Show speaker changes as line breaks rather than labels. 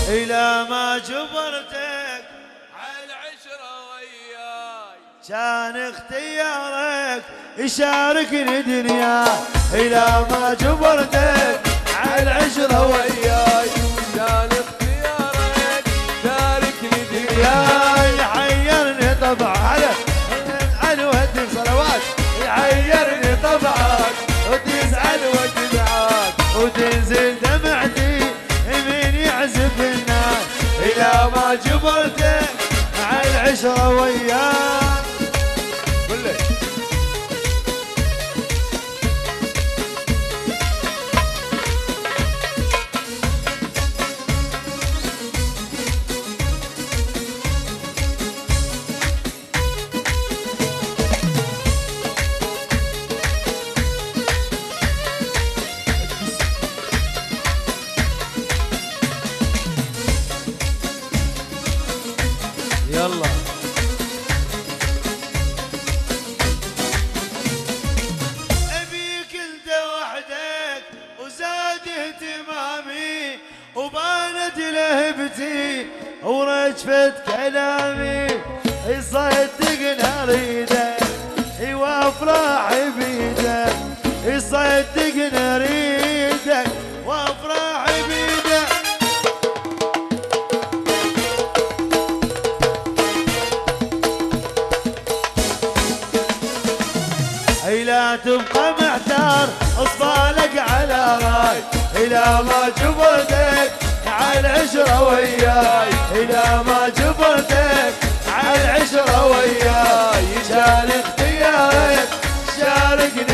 إلى ما جبرتك
عالعشرة وياي
كان اختيارك يشاركني دنيا. إلى ما جبرتك عالعشرة وياي
كان اختيارك شاركني
يا
دنياي.
يحيرني طبعك على ودي صلوات، يحيرني طبعك وتزعل وتدعاك وتنزل دمعتي مين يعزف الناس. إلى ما جبرتك عالعشرة وياك.
قل لي
يلا أبيك أنت وحدك وزاد اهتمامي وبانت لهبتي ورجفت كلامي. يصدقنا اريدك وافراحي بيدك، يصدقنا اريدك وافراحي بيدك. لا تبقى محتار اصفالك على راي. إلى ما جبرتك عالعشرة وياي. إلى ما جبرتك عالعشرة وياي كان اختيارك شاركني